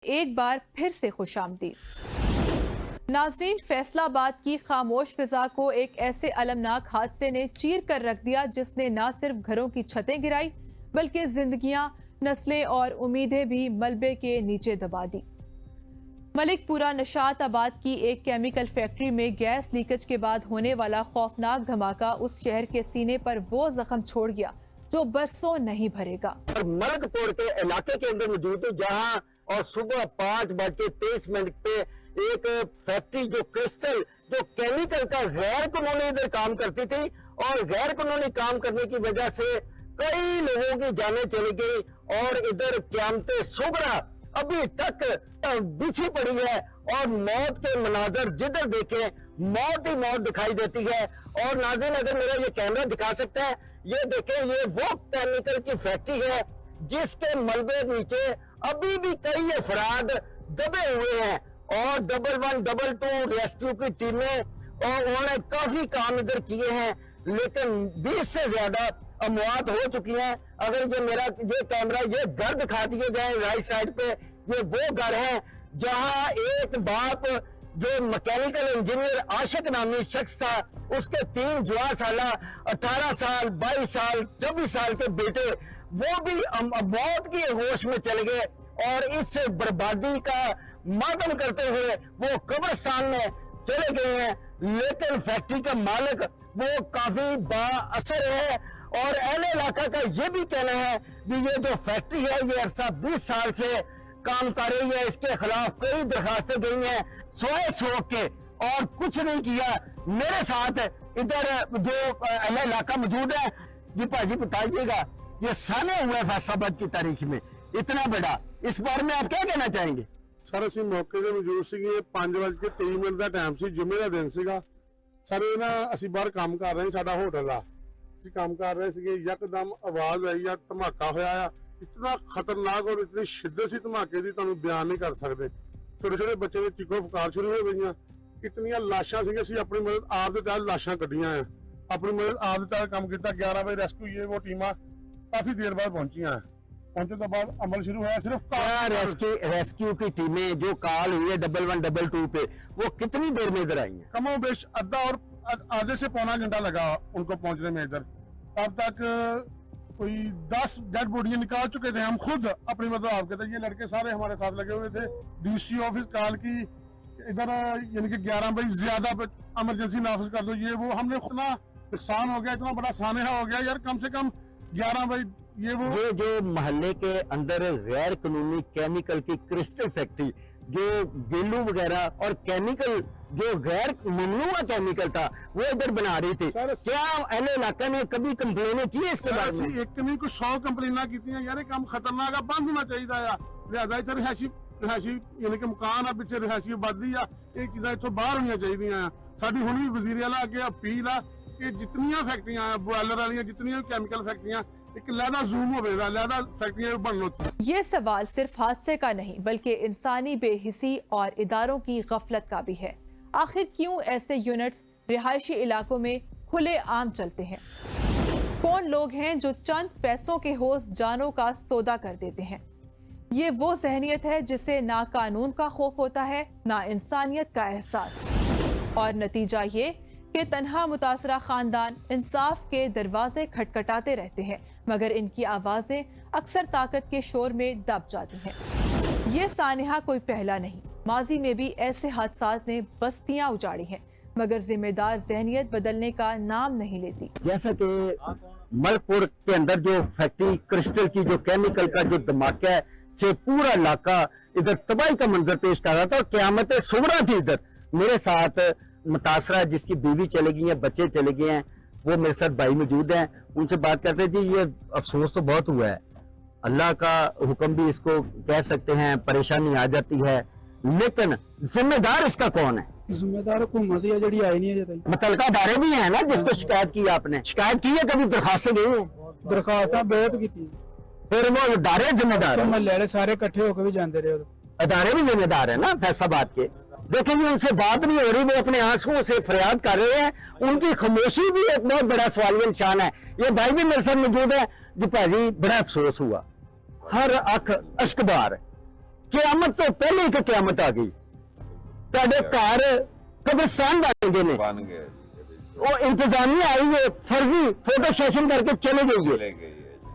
एक बार फिर से खुशामदीद। नाज़रीन, फैसलाबाद की खामोश फिजा को एक ऐसे अलमनाक हादसे ने चीर कर रख दिया जिसने न सिर्फ घरों की छतें गिराई बल्कि जिंदगियां, नस्लें और उम्मीदें भी मलबे के नीचे दबा दी। मलिकपुरा नशात आबाद की एक केमिकल फैक्ट्री में गैस लीकेज के बाद होने वाला खौफनाक धमाका उस शहर के सीने पर वो जख्म छोड़ गया जो बरसों नहीं भरेगा। मलकपुर के इलाके के अंदर मौजूद हूँ जहाँ और सुबह 5:23 पे एक फैक्ट्री जो क्रिस्टल जो केमिकल का गैर कानूनी इधर काम करती थी और गैर कानूनी काम करने की वजह से कई लोगों की जानें चली गई और इधर क़यामत सुगरा अभी तक बिछी पड़ी है और मौत के मनाजर जिधर देखें मौत ही मौत दिखाई देती है। और नाज़रीन, अगर मेरा ये कैमरा दिखा सकता है, ये देखें, ये वो केमिकल की फैक्ट्री है जिसके मलबे नीचे अभी भी कई अफराद दबे हुए हैं और 112, 122 रेस्क्यू की टीमें और उन्होंने काफी काम इधर किए हैं, लेकिन 20 से ज्यादा अमवात हो चुकी हैं। अगर ये मेरा ये कैमरा ये घर दिखा दिए जाए राइट साइड पे, ये वो घर है जहां एक बाप जो मैकेनिकल इंजीनियर आशिक नामी शख्स था, उसके 3 जुआ साला 18 साल, 22 साल, 24 साल के बेटे वो भी मौत की होश में चले गए और इस बर्बादी का मातम करते हुए वो कब्रिस्तान में चले गए हैं। लेकिन फैक्ट्री का मालिक वो काफी बाअसर है और अहले इलाका का ये भी कहना है कि ये जो फैक्ट्री है ये अरसा 20 साल से काम कर रही है, इसके खिलाफ कई दरखास्तें गई हैं, सोए सोच के और कुछ नहीं किया। मेरे साथ इधर जो अहले इलाका मौजूद है, जी भाजी बताइएगा, ये साले हुए फैसलाबाद की तारीख में इतना बड़ा, इस बारे में आप क्या कहना चाहेंगे? सर ਅਸੀਂ ਮੌਕੇ ਤੇ ਮੌਜੂਦ ਸੀਗੇ। 5:23 ਦਾ ਟਾਈਮ ਸੀ, ਜੁਮੇ ਦਾ ਦਿਨ ਸੀਗਾ। ਸਰ ਇਹ ਨਾ ਅਸੀਂ ਬਾਹਰ ਕੰਮ ਕਰ ਰਹੇ ਸੀ, ਸਾਡਾ ਹੋਟਲ ਆ, ਅਸੀਂ ਕੰਮ ਕਰ ਰਹੇ ਸੀਗੇ, ਯਕਦਮ ਆਵਾਜ਼ ਆਈ ਆ, ਧਮਾਕਾ ਹੋਇਆ ਆ। ਇਤਨਾ ਖਤਰਨਾਕ ਔਰ ਇਤਨੀ ਸ਼ਿੱਦਤ ਸੀ ਧਮਾਕੇ ਦੀ, ਤੁਹਾਨੂੰ ਬਿਆਨ ਨਹੀਂ ਕਰ ਸਕਦੇ। ਛੋਟੇ ਛੋਟੇ ਬੱਚੇ ਦੇ ਚੀਖੋ ਫੁਕਾਰ ਸ਼ੁਰੂ ਹੋ ਗਈਆਂ, ਇਤਨੀਆਂ ਲਾਸ਼ਾਂ ਸੀਗੀਆਂ। ਅਸੀਂ ਆਪਣੀ ਮਦਦ ਆਪ ਦੇ ਤਹਿਤ ਲਾਸ਼ਾਂ ਕੱਢੀਆਂ ਆ, ਆਪਣੀ ਮਦਦ ਆਪ ਦੇ ਤਹਿਤ ਕੰਮ ਕੀਤਾ। 11 ਵਜੇ ਰੈਸਕਿਊ ਇਹ ਉਹ ਟੀਮਾਂ ਕਾਫੀ देर बाद पहुंची हैं। पहुंचने के बाद अमल शुरू हुआ। सिर्फ रेस्क्यू की टीमें जो कॉल हुई है 11, 122 पे, वो कितनी देर में इधर आई हैं? कमो बेश आधे से पौना घंटा लगा उनको पहुंचने में इधर। अब तक कोई 10 डेड बॉडियां निकाल चुके थे। हम खुद अपनी मतलब आपके थे, ये लड़के सारे हमारे साथ लगे हुए थे। डीसी ऑफिस कॉल की इधर, यानी कि 11 बजे ज्यादा इमरजेंसी नाफिज कर दो, ये वो। हमने इतना नुकसान हो गया, इतना बड़ा सानहा हो गया यार। कम से कम 11 बजे ये जो मोहल्ले के अंदर गैर कानूनी केमिकल की क्रिस्टल फैक्ट्री जो गेलू वगैरह और केमिकल जो गैर ममनुआ केमिकल था वो इधर बना रही थी, क्या अहले इलाका ने कभी कंप्लेन की है इसके बारे में? एक नहीं कुछ 100 कंप्लेना की यार, काम खतरनाक है, बंद होना चाहिए यार। लिहाजा इतना रिहायशी यानी कि मकान आ, पिछले रिहायशी आबादी आ, ये चीज़ा इतों बाहर होनी चाहिए। साडी हुणी वजीर आला अगे अपील आ कि जितनियां फैक्ट्रियां बॉयलर वाली जितनियां केमिकल फैक्ट्रियां एक लहदा जूम हो गया, लहदा फैक्ट्रियां बन लो। ये सवाल सिर्फ हादसे का नहीं बल्कि इंसानी बेहिसी और इदारों की गफलत का भी है। आखिर क्यों ऐसे यूनिट्स रिहायशी इलाकों में खुले आम चलते हैं? कौन लोग हैं जो चंद पैसों के होश जानों का सौदा कर देते हैं? ये वो जहनियत है जिसे ना कानून का खौफ होता है ना इंसानियत का एहसास, और नतीजा ये कि तन्हा मुतासरा खानदान इंसाफ के दरवाजे खटखटाते रहते हैं मगर इनकी आवाजें अक्सर ताकत के शोर में दब जाती हैं। ये सानहा कोई पहला नहीं, माजी में भी ऐसे हादसात ने बस्तियां उजाड़ी हैं मगर जिम्मेदार जहनियत बदलने का नाम नहीं लेती। जैसा कि मलकपुर के अंदर जो फैक्ट्री क्रिस्टल की जो केमिकल का जो धमाका से पूरा इलाका इधर तबाही का मंजर पेश कर रहा था और क़यामत सुगरा थी। इधर मेरे साथ मुतासरा जिसकी बीवी चले गई है, बच्चे चले गए हैं, वो मेरे साथ भाई मौजूद हैं, उनसे बात करते हैं। जी, ये अफसोस तो बहुत हुआ है, अल्लाह का हुक्म भी इसको कह सकते हैं, परेशानी आ जाती है, लेकिन जिम्मेदार इसका कौन है? जिम्मेदार हुकूमत है जी, आई नहीं है। मुतलका अदारे भी हैं ना जिसको शिकायत की आपने? शिकायत की है कभी? दरखास्तें दी है? दरखास्त बहुत की, फिर वो अदारे जिम्मेदार महल्ले सारे इकट्ठे होकर भी जाते रहे, अदारे भी जिम्मेदार है ना फैसलाबाद के। देखेंगे उनसे बात नहीं हो रही, वो अपने आंसुओं से फरियाद कर रहे हैं, उनकी खामोशी भी एक बहुत बड़ा सवालिया निशान है। ये भाई भी मेरे साथ मौजूद है। जी भाजी, बड़ा अफसोस हुआ, हर अख अश्कबार क़यामत तो पहले ही क़यामत आ गई। ਤੁਹਾਡੇ घर कब्रिस्तान बन गए। वो इंतजामिया आई है, फर्जी फोटो सेशन करके चले गई है।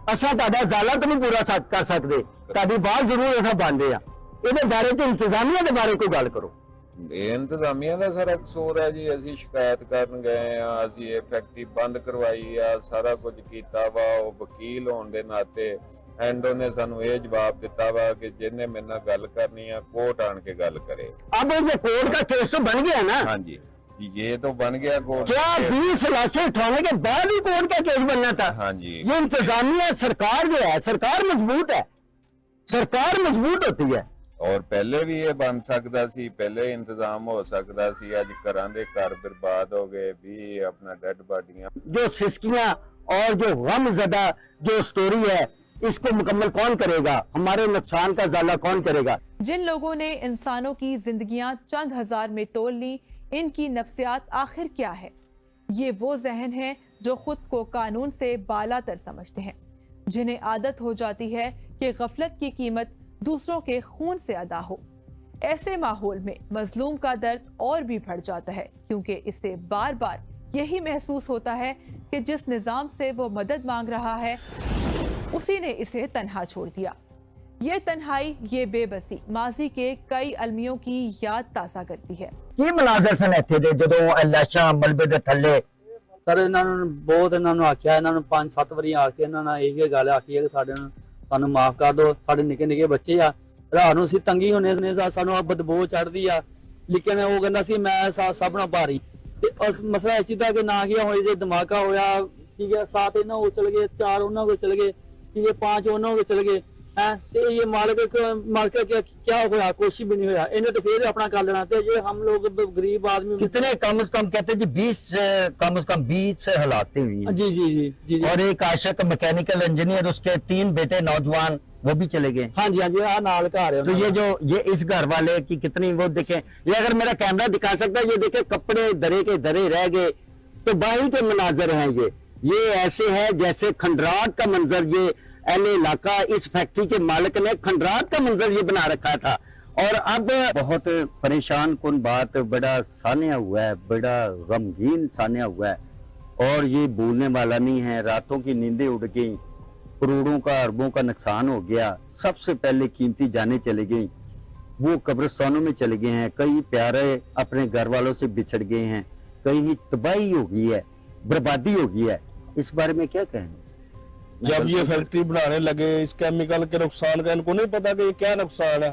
असा ताड़ा ज़ाला तो नहीं पूरा कर सकते, ताड़ी बात जरूर असा बनते हैं। ਇਹਦੇ ਬਾਰੇ ਤੇ ਇੰਤਜ਼ਾਮੀਆ ਦੇ ਬਾਰੇ ਕੋਈ ਗੱਲ ਕਰੋ। इंतजामिया का सारा कसूर है जी। असी शिकायत करन गए आ, असी ये फैक्ट्री बंद करवाई आ, सारा कुछ कीता वा। वकील होने के नाते एंड उन्हें सानू ये जवाब दिता वा कि जिन्हें मेरे नाल गल करनी है कोर्ट आन के गल करे। अब ये कोर्ट का केस तो बन गया ना? हाँ जी, ये तो बन गया कोर्ट। क्या 20 लाशें उठाने के बाद ही कोर्ट का केस बनना था? हाँ जी। ये इंतजामिया सरकार जो है, सरकार मजबूत है, सरकार मजबूत होती है। और पहले भी ये बन सकता सी, पहले इंतजाम हो सकता सी। अज घरां दे घर बर्बाद हो गए, भी अपना डेड बॉडियां। जो सिस्कियां और जो गमज़दा जो स्टोरी है, इसको मुकम्मल कौन करेगा? हमारे नुकसान का ज़ाला कौन करेगा? जिन लोगों ने इंसानों की जिंदगियां चंद हजार में तोल ली, इनकी नफ्सियात आखिर क्या है? ये वो जहन है जो खुद को कानून से बालातर समझते हैं, जिन्हें आदत हो जाती है कि गफलत की कीमत दूसरों के खून से अदा हो। ऐसे माहौल में मजलूम का दर्द और भी बढ़ जाता है, क्योंकि इससे बार बार यही महसूस होता है कि जिस निजाम से वो मदद मांग रहा है उसी ने इसे तन्हा छोड़ दिया। ये तन्हाई, ये बेबसी माजी के कई अलमियों की याद ताज़ा करती है। ਕੀ ਮਨਾਜ਼ਰ ਸਨ ਇੱਥੇ ਦੇ ਜਦੋਂ ਲਾਸ਼ਾਂ ਮਲਬੇ ਦੇ ਥੱਲੇ? ਸਰ ਇਹਨਾਂ ਨੂੰ ਬਹੁਤ ਆਖਿਆ, ਇਹਨਾਂ ਨੂੰ 5-7 ਵਾਰੀ ਆ ਕੇ ਇਹਨਾਂ ਨਾਲ ਇਹ ਗੱਲ ਆਖੀ ਹੈ ਕਿ ਸਾਨੂੰ ਮਾਫ ਕਰ ਦਿਓ, ਸਾਡੇ ਨਿੱਕੇ ਨਿੱਕੇ ਬੱਚੇ ਆ, ਰਾਤ ਨੂੰ ਅਸੀਂ ਤੰਗੀ ਹੁੰਨੇ ਨੇ, ਸਾਨੂੰ ਬਦਬੂ ਚੜਦੀ ਆ। ਲੇਕਿਨ ਉਹ ਕਹਿੰਦਾ ਸੀ ਮੈਂ ਸਭ ਨਾਲ ਭਾਰੀ। ਤੇ ਉਸ ਮਸਲਾ ਇਸ ਚੀਜ਼ ਦਾ ਕਿ ਨਾ ਕੀ ਹੋਏ, ਜੇ ਧਮਾਕਾ ਹੋਇਆ ਠੀਕ ਹੈ, 7 ਇਹਨਾਂ ਕੋਲ ਚਲੇ ਗਏ, 4 ਉਹਨਾਂ ਕੋਲ ਚਲੇ ਗਏ, ठीक है, 5 ਉਹਨਾਂ ਕੋਲ ਚਲੇ ਗਏ हैं। तो ये मालिक क्या होया, कुछ भी नहीं होया, इन्हें तो फिर अपना कर लेना। तो ये हम लोग गरीब आदमी कितने कम से कम कहते जी 20 कम से कम 20 हलाते हुई। जी जी जी जी। और एक आशिक मैकेनिकल इंजीनियर, उसके 3 बेटे नौजवान, वो भी चले गए। हाँ जी हाँ जी, नाल घर है। तो ये इस घर वाले की कितनी वो देखें, ये अगर मेरा कैमरा दिखा सकता है, ये देखे कपड़े दरे के दरे रह गए। तो बाही के मनाजर हैं ये ऐसे है जैसे खंडरात का मंजर। ये एल इलाका, इस फैक्ट्री के मालिक ने खंडरात का मंजर ये बना रखा था। और अब बहुत परेशान कुन बात, बड़ा सानिया हुआ है, बड़ा गमगीन सानिया हुआ है और ये भूलने वाला नहीं है। रातों की नींदें उड़ गई, करोड़ों का अरबों का नुकसान हो गया। सबसे पहले कीमती जाने चली गई, वो कब्रिस्तानों में चले गए हैं। कई प्यारे अपने घर वालों से बिछड़ गए हैं, कई तबाही हो गई है, बर्बादी हो गई है। इस बारे में क्या कहें? जब ये फैक्ट्री बनाने लगे, इस केमिकल के नुकसान का इनको नहीं पता कि ये क्या नुकसान है।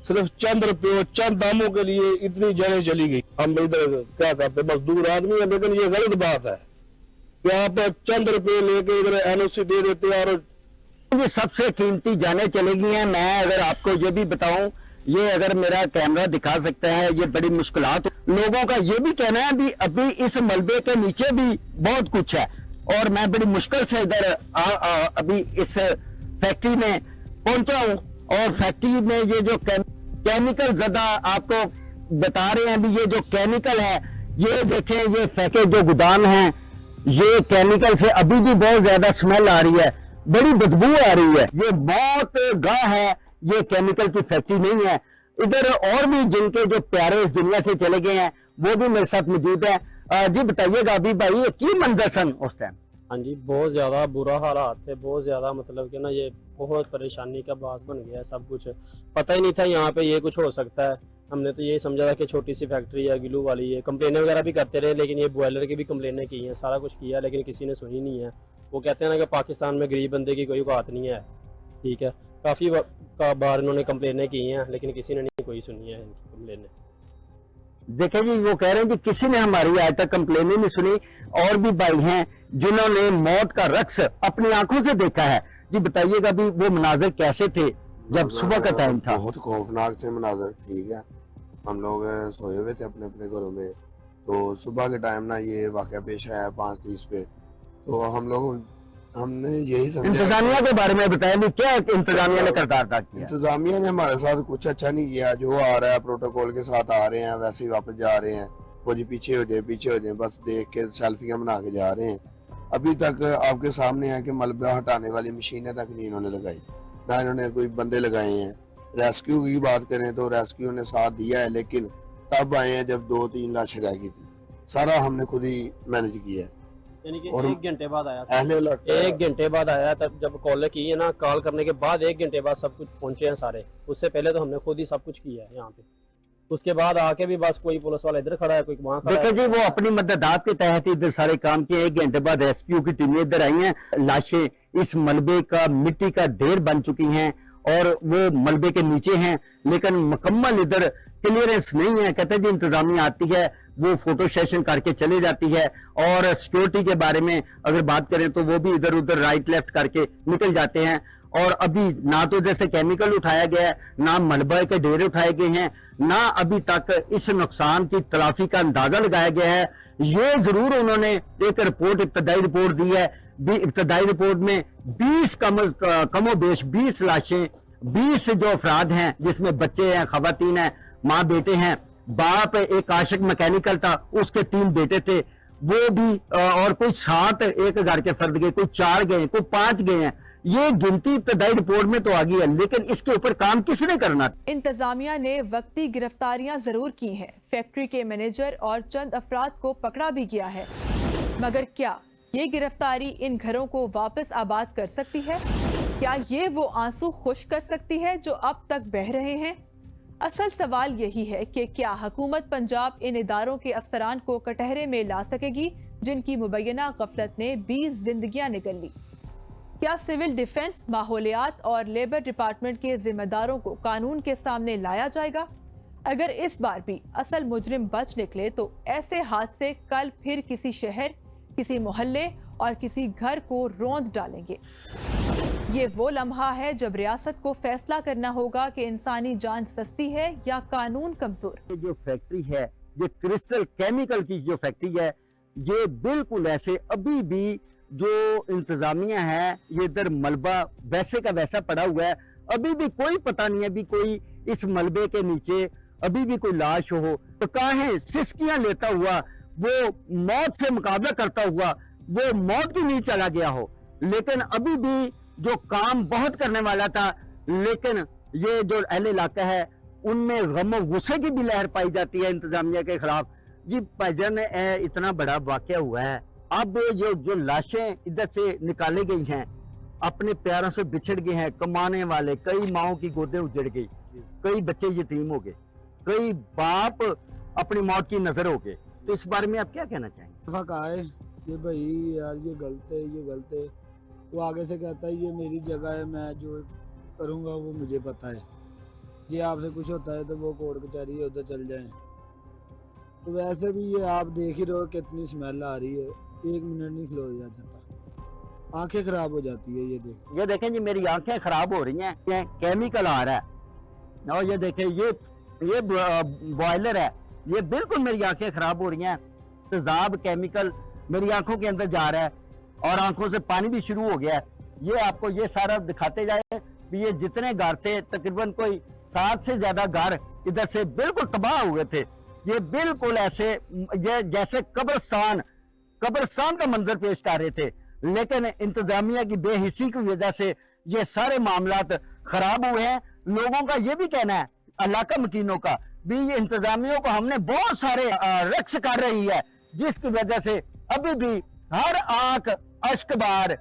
सिर्फ चंद रुपये, चंद दामों के लिए इतनी जगह चली गई। हम इधर क्या करते, मजदूर आदमी है, लेकिन ये गलत बात है कि आप चंद रुपये लेके इधर एनओसी दे देते हैं। और ये सबसे कीमती जाने चली गई हैं। मैं अगर आपको ये भी बताऊं, ये अगर मेरा कैमरा दिखा सकता है, ये बड़ी मुश्किलात। लोगों का ये भी कहना है भी अभी इस मलबे के नीचे भी बहुत कुछ है और मैं बड़ी मुश्किल से इधर अभी इस फैक्ट्री में पहुंचा हूं। और फैक्ट्री में ये जो केमिकल ज़दा आपको बता रहे हैं भी, ये जो केमिकल है, ये देखें, ये फैक्ट्री जो गोदाम है, ये केमिकल से अभी भी बहुत ज्यादा स्मेल आ रही है, बड़ी बदबू आ रही है। ये मौत गाह है, ये केमिकल की फैक्ट्री नहीं है। इधर और भी जिनके जो प्यारे इस दुनिया से चले गए हैं वो भी मेरे साथ मौजूद है। जी बताइएगा अभी भाई, ये की मंजर सन उस टाइम? हाँ जी, बहुत ज़्यादा बुरा हालात थे, बहुत ज़्यादा मतलब कि ना ये बहुत परेशानी का बास बन गया। सब कुछ पता ही नहीं था यहाँ पे ये कुछ हो सकता है। हमने तो ये समझा था कि छोटी सी फैक्ट्री है, गिलू वाली है। कंप्लेनें वगैरह भी करते रहे, लेकिन ये बॉयलर की भी कंप्लेनें की हैं, सारा कुछ किया, लेकिन किसी ने सुनी नहीं है। वो कहते हैं ना कि पाकिस्तान में गरीब बंदे की कोई बात नहीं है, ठीक है। काफ़ी बार इन्होंने कंप्लेनें की हैं, लेकिन किसी ने नहीं कोई सुनी है इनकी कंप्लेनें। देखें जी, वो कह रहे हैं कि किसी ने हमारी आज तक कंप्लेन ही नहीं सुनी। और भी भाई हैं जिन्होंने मौत का रक्स अपनी आंखों से देखा है। जी बताइएगा भी वो मनाजर कैसे थे जब सुबह का टाइम था? बहुत खौफनाक थे मनाजर, ठीक है। हम लोग सोए हुए थे अपने अपने घरों में, तो सुबह के टाइम ना ये वाकया पेश आया 5:30 पे। तो हमने यही समझा। इंतजामिया के बारे में बताया भी, क्या इंतजामिया ने करदार अदा किया? इंतजामिया ने हमारे साथ कुछ अच्छा नहीं किया। जो आ रहा है प्रोटोकॉल के साथ आ रहे हैं, वैसे ही वापस जा रहे हैं। वो जी पीछे हो जाए, बस देख के सेल्फियां बना के जा रहे हैं। अभी तक आपके सामने है कि मलबा हटाने वाली मशीनें तक नहीं इन्होंने लगाई, ना इन्होंने कोई बंदे लगाए हैं। रेस्क्यू की बात करें तो रेस्क्यू ने साथ दिया है, लेकिन तब आए हैं जब 2-3 लाशें रह गई थी। सारा हमने खुद ही मैनेज किया है। यानी कि और 1 घंटे बाद आया था। अहले इलाका 1 घंटे बाद आया, तब जब कॉल की है ना, कॉल करने के बाद 1 घंटे बाद सब कुछ पहुंचे हैं सारे। उससे पहले तो हमने खुद ही सब कुछ किया है यहाँ पे। उसके बाद आके भी बस कोई पुलिस वाला इधर खड़ा है, कोई वहाँ खड़ा देखो है। जी, वो अपनी मददात के तहत इधर सारे काम किए। 1 घंटे बाद रेस्क्यू की टीमें इधर आई हैं। लाशें इस मलबे का मिट्टी का ढेर बन चुकी हैं और वो मलबे के नीचे हैं, लेकिन मुकम्मल इधर क्लियरेंस नहीं है। कहते जी इंतजामिया आती है, वो फोटो सेशन करके चले जाती है, और सिक्योरिटी के बारे में अगर बात करें तो वो भी इधर उधर राइट लेफ्ट करके निकल जाते हैं। और अभी ना तो जैसे केमिकल उठाया गया है, ना मलबे के ढेर उठाए गए हैं, ना अभी तक इस नुकसान की तलाफी का अंदाजा लगाया गया है। ये जरूर उन्होंने एक रिपोर्ट, इब्तदाई रिपोर्ट दी है। इब्तदाई रिपोर्ट में 20 कमोबेश 20 लाशें, 20 जो अफराद हैं जिसमें बच्चे हैं, खवातीन हैं, माँ बेटे हैं। बाप एक आशिक मैकेनिकल था, उसके 3 बेटे थे, वो भी, और कोई 7 एक घर के फर्द गए, कोई 4 गए, कोई 5 गए हैं। ये गिनती इब्तदाई रिपोर्ट में तो आ गई है, लेकिन इसके ऊपर काम किसने करना? इंतजामिया ने वक्ती गिरफ्तारियां जरूर की हैं, फैक्ट्री के मैनेजर और चंद अफराद को पकड़ा भी गया है, मगर क्या ये गिरफ्तारी इन घरों को वापस आबाद कर सकती है? क्या ये वो आंसू खुश कर सकती है जो अब तक बह रहे हैं? असल सवाल यही है कि क्या हुकूमत पंजाब इन इदारों के अफसरान को कटहरे में ला सकेगी जिनकी मुबैना गफलत ने 20 जिंदगियां निगल ली? क्या सिविल डिफेंस, माहौलियात और लेबर डिपार्टमेंट के जिम्मेदारों को कानून के सामने लाया जाएगा? अगर इस बार भी असल मुजरिम बच निकले तो ऐसे हादसे कल फिर किसी शहर, किसी मोहल्ले और किसी घर को रौंद डालेंगे। ये वो लम्हा है जब रियासत को फैसला करना होगा कि इंसानी जान सस्ती है या कानून कमजोर। ये जो फैक्ट्री है, ये क्रिस्टल केमिकल की जो फैक्ट्री है, ये बिल्कुल ऐसे अभी भी जो इंतजामिया है, ये इधर मलबा वैसे का वैसा पड़ा हुआ है। अभी भी कोई पता नहीं है, अभी कोई इस मलबे के नीचे अभी भी कोई लाश हो तो कहाँ है? सिसकियां लेता हुआ, वो मौत से मुकाबला करता हुआ, वो मौत की नींद चला गया हो। लेकिन अभी भी जो काम बहुत करने वाला था, लेकिन ये जो अहले इलाका है उनमें गम और गुस्से की भी लहर पाई जाती है इंतजामिया के खिलाफ। जी भाईजान, इतना बड़ा वाकया हुआ है, अब ये जो लाशें इधर से निकाली गई हैं, अपने प्यारों से बिछड़ गए हैं, कमाने वाले, कई माओं की गोदें उजड़ गई, कई बच्चे यतीम हो गए, कई बाप अपनी मौत की नजर हो गए। तो इस बारे में आप क्या कहना चाहेंगे? कहा है कि भाई यार ये गलत है, ये गलत है। वो आगे से कहता है ये मेरी जगह है, मैं जो करूँगा वो मुझे पता है। ये आपसे कुछ होता है तो वो कोर्ट कचहरी है, उधर चल जाएं। तो वैसे भी ये आप देख ही रहे हो कितनी स्मेल आ रही है, 1 मिनट नहीं खलो जा सकता, आंखें खराब हो जाती है। ये देखें जी, मेरी आंखें खराब हो रही हैं, ये केमिकल आ रहा है। और ये देखें, ये बॉयलर है, ये बिल्कुल मेरी आंखें खराब हो रही हैं। तेजाब केमिकल मेरी आंखों के अंदर जा रहा है और आंखों से पानी भी शुरू हो गया है। ये आपको ये सारा दिखाते जाए भी ये जितने घर थे, तकरीबन कोई 7 से ज्यादा घर इधर से बिल्कुल तबाह हुए थे। ये बिल्कुल ऐसे ये जैसे कब्रिस्तान का मंजर पेश कर रहे थे, लेकिन इंतजामिया की बेहिसी की वजह से ये सारे मामलात खराब हुए हैं। लोगों का ये भी कहना है, इलाका मकीनों का भी, ये इंतजामियों को हमने बहुत सारे रक्स कर रही है, जिसकी वजह से अभी भी हर आंख अश्कबार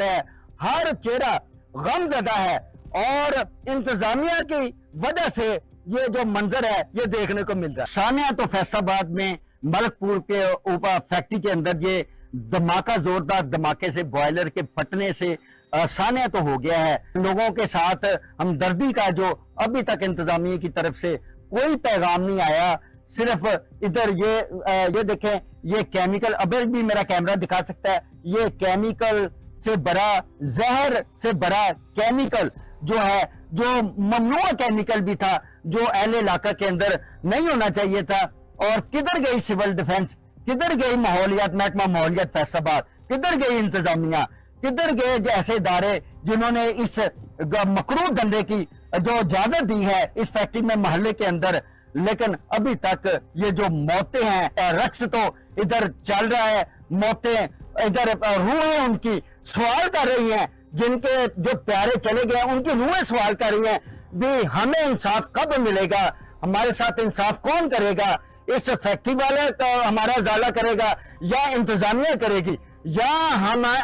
है, हर चेहरा गमज़दा है। और इंतजामिया की वजह से ये जो मंजर है ये देखने को मिल रहा है। सानिया तो फैसलाबाद में मलकपुर के ऊपर फैक्ट्री के अंदर ये धमाका, जोरदार धमाके से, बॉयलर के फटने से सानिया तो हो गया है। लोगों के साथ हमदर्दी का जो अभी तक इंतजामिया की तरफ से कोई पैगाम नहीं आया। सिर्फ इधर ये देखें, ये केमिकल, अभी भी मेरा कैमरा दिखा सकता है, ये केमिकल से भरा, जहर से भरा केमिकल जो है, जो ममनुआ केमिकल भी था, जो अहले इलाका के अंदर नहीं होना चाहिए था। और किधर गई सिविल डिफेंस, किधर गई माहौलियात, महकमा माहौलियात फैसलाबाद, किधर गई इंतजामिया, किधर गए ऐसे इदारे जिन्होंने इस मकरूह धंधे की जो इजाजत दी है इस फैक्ट्री में, मोहल्ले के अंदर। लेकिन अभी तक ये जो मौतें हैं, रक्स तो इधर चल रहा है, मौतें इधर रूहें उनकी सवाल कर रही हैं जिनके जो प्यारे चले गए उनकी रूहें सवाल कर रही हैं भी हमें इंसाफ कब मिलेगा, हमारे साथ इंसाफ कौन करेगा, इस फैक्ट्री वाले का हमारा उजाला करेगा या इंतजामिया करेगी, या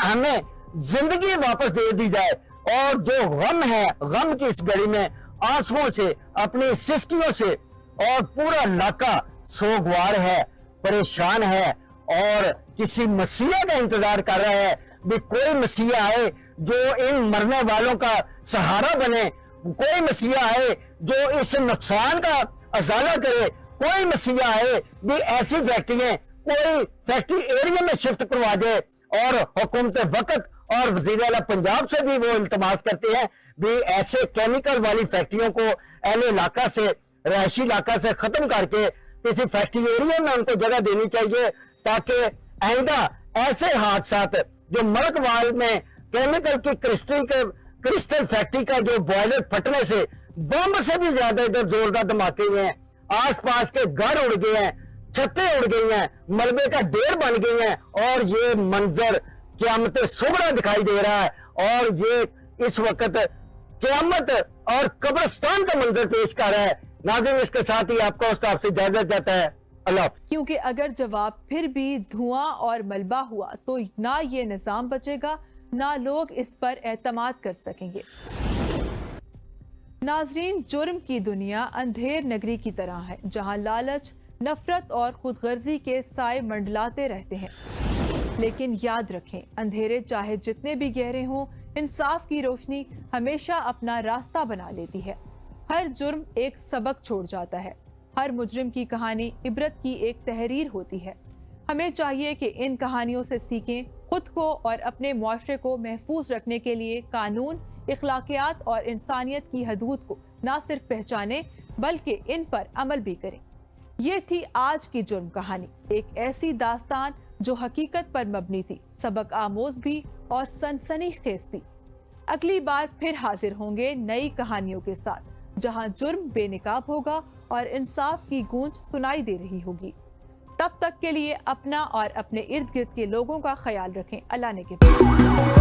हमें जिंदगी वापस दे दी जाए। और जो गम है, गम की इस घड़ी में आंसुओं से, अपनी सिसकियों से, और पूरा इलाका सोगवार है, परेशान है और किसी मसीहा का इंतजार कर रहा है भी कोई मसीहा आए जो इन मरने वालों का सहारा बने, कोई मसीहा आए जो इस नुकसान का अजाला करे, कोई मसीहा आए भी ऐसी फैक्ट्रियां कोई फैक्ट्री एरिया में शिफ्ट करवा दे। और हुकूमत वक्त और वज़ीर आला पंजाब से भी वो इल्तमास करते हैं भी ऐसे केमिकल वाली फैक्ट्रियों को अहले इलाका से, रहायशी इलाका से खत्म करके किसी फैक्ट्री एरिया में उनको जगह देनी चाहिए, ताकि आइंदा ऐसे हादसात जो मलकवाल में केमिकल की क्रिस्टल फैक्ट्री का जो बॉयलर फटने से बम से भी ज्यादा इधर जोरदार धमाके हुए हैं, आसपास के घर उड़ गए हैं, छतें उड़ गई हैं, मलबे का ढेर बन गई हैं, और ये मंजर क़यामत सुगरा दिखाई दे रहा है। और ये इस वक्त क़यामत और कब्रिस्तान का मंजर पेश कर रहा है। नाज़रीन, इसके साथ ही आपका उस्ताद से इजाजत जाता है। अल्लाह। क्योंकि अगर जवाब फिर भी धुआं और मलबा हुआ तो ना ये निजाम बचेगा, ना लोग इस पर एतमाद कर सकेंगे। नाजरीन, जुर्म की दुनिया अंधेर नगरी की तरह है, जहां लालच, नफरत और खुदगर्जी के साए मंडलाते रहते हैं। लेकिन याद रखें, अंधेरे चाहे जितने भी गहरे हों, इंसाफ की रोशनी हमेशा अपना रास्ता बना लेती है। हर जुर्म एक सबक छोड़ जाता है, हर मुजरिम की कहानी इबरत की एक तहरीर होती है। हमें चाहिए कि इन कहानियों से सीखें, खुद को और अपने मुआशरे को महफूज रखने के लिए कानून, इखलाकियात और इंसानियत की हदूद को ना सिर्फ पहचानें बल्कि इन पर अमल भी करें। ये थी आज की जुर्म कहानी, एक ऐसी दास्तान जो हकीकत पर मबनी थी, सबक आमोज भी और सनसनीखेज भी। अगली बार फिर हाजिर होंगे नई कहानियों के साथ, जहां जुर्म बेनकाब होगा और इंसाफ की गूंज सुनाई दे रही होगी। तब तक के लिए अपना और अपने इर्द गिर्द के लोगों का ख्याल रखें। अल्लाह ने के